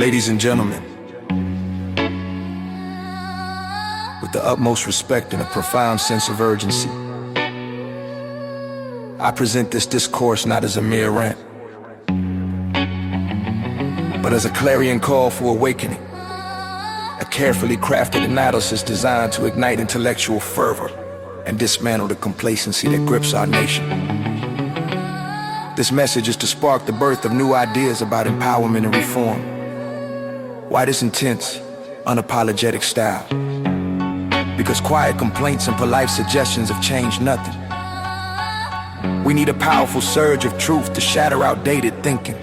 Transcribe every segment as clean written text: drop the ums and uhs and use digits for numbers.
Ladies and gentlemen, with the utmost respect and a profound sense of urgency, I present this discourse not as a mere rant, but as a clarion call for awakening, a carefully crafted analysis designed to ignite intellectual fervor and dismantle the complacency that grips our nation. This message is to spark the birth of new ideas about empowerment and reform. Why this intense, unapologetic style? Because quiet complaints and polite suggestions have changed nothing. We need a powerful surge of truth to shatter outdated thinking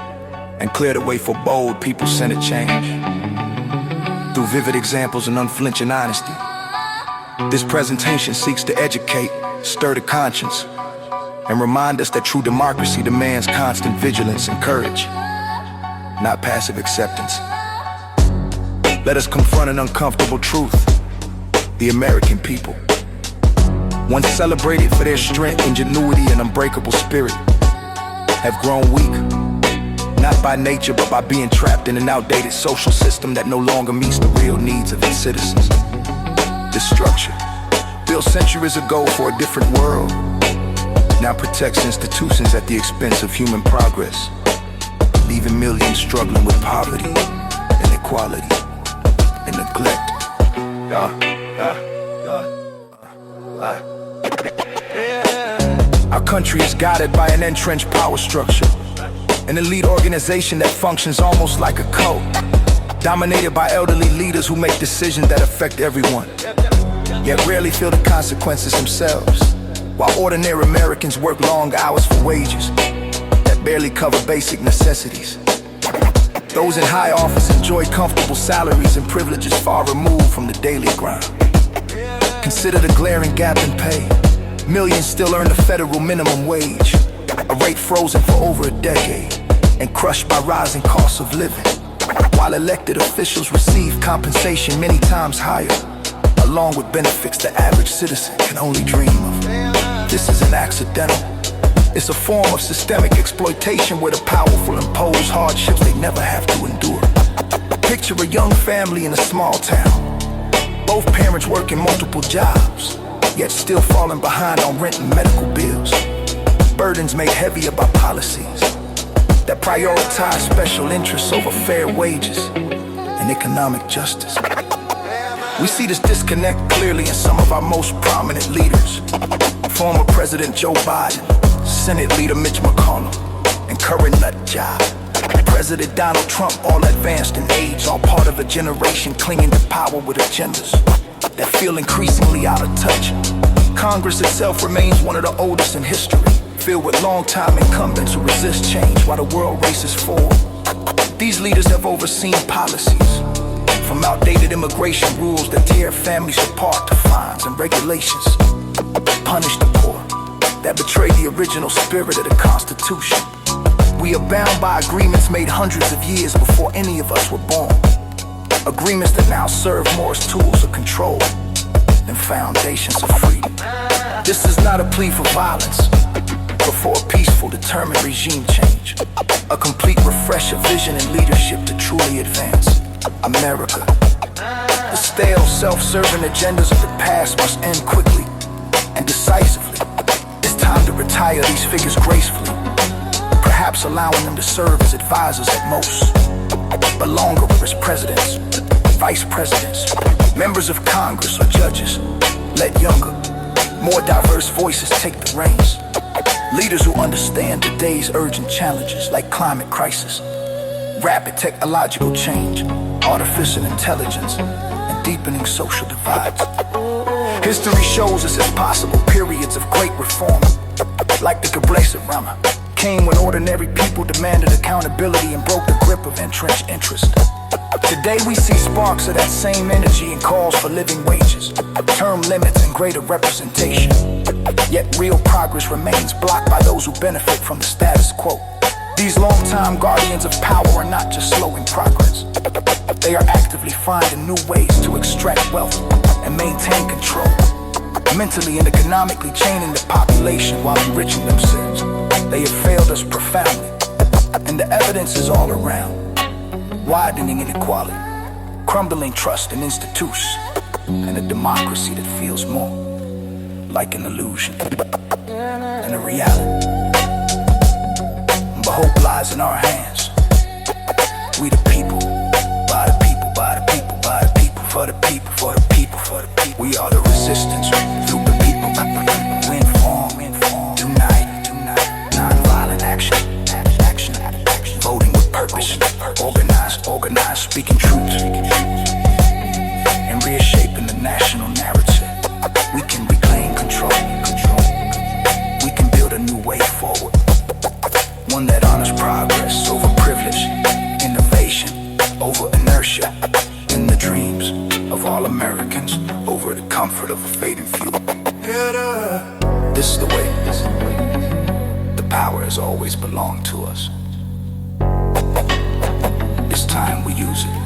and clear the way for bold, people-centered change. Through vivid examples and unflinching honesty, this presentation seeks to educate, stir the conscience, and remind us that true democracy demands constant vigilance and courage, not passive acceptance. Let us confront an uncomfortable truth. The American people, once celebrated for their strength, ingenuity, and unbreakable spirit, have grown weak, not by nature, but by being trapped in an outdated social system that no longer meets the real needs of its citizens. This structure, built centuries ago for a different world, now protects institutions at the expense of human progress, leaving millions struggling with poverty, inequality, and neglect. Our country is guided by an entrenched power structure, an elite organization that functions almost like a cult, dominated by elderly leaders who make decisions that affect everyone, yet rarely feel the consequences themselves, while ordinary Americans work long hours for wages that barely cover basic necessities. Those in high office enjoy comfortable salaries and privileges far removed from the daily grind. Consider the glaring gap in pay. Millions still earn the federal minimum wage, a rate frozen for over a decade and crushed by rising costs of living, while elected officials receive compensation many times higher, along with benefits the average citizen can only dream of. This isn't accidental. It's a form of systemic exploitation where the powerful impose hardships they never have to endure. Picture a young family in a small town, both parents working multiple jobs, yet still falling behind on rent and medical bills. Burdens made heavier by policies that prioritize special interests over fair wages and economic justice. We see this disconnect clearly in some of our most prominent leaders. Former President Joe Biden, Senate Leader Mitch McConnell, and current nut job President Donald Trump, all advanced in age, all part of a generation clinging to power with agendas that feel increasingly out of touch. Congress itself remains one of the oldest in history, filled with long-time incumbents who resist change while the world races forward. These leaders have overseen policies, from outdated immigration rules that tear families apart to fines and regulations, punish the poor, that betray the original spirit of the Constitution. We are bound by agreements made hundreds of years before any of us were born. Agreements that now serve more as tools of control than foundations of freedom. This is not a plea for violence, but for a peaceful, determined regime change. A complete refresh of vision and leadership to truly advance America. The stale, self-serving agendas of the past must end quickly and decisively. It's time to retire these figures gracefully, perhaps allowing them to serve as advisors at most, but longer as presidents, vice presidents, members of Congress, or judges. Let younger, more diverse voices take the reins. Leaders who understand today's urgent challenges like climate crisis, rapid technological change, artificial intelligence, and deepening social divides. History shows us it's possible periods of great reform, like the Gebrselassie, came when ordinary people demanded accountability and broke the grip of entrenched interest. Today we see sparks of that same energy and calls for living wages, term limits, and greater representation. Yet real progress remains blocked by those who benefit from the status quo. These long-time guardians of power are not just slowing progress. They are actively finding new ways to extract wealth and maintain control, mentally and economically chaining the population while enriching themselves. They have failed us profoundly, and the evidence is all around. widening inequality, crumbling trust in institutions, and a democracy that feels more like an illusion than a reality. But hope lies in our hands. We the people, by the people, by the people, by the people, for the people, for the people, for the people. We are the resistance through the people. We inform, tonight, non-violent action, voting with purpose, organized, speaking truth, and reshaping the national narrative. We can reclaim control. We can build a new way forward, one that honors progress over privilege, innovation over inertia, and the dreams of all Americans over the comfort of a fading few. This is the way. The power has always belonged to us. It's time we use it.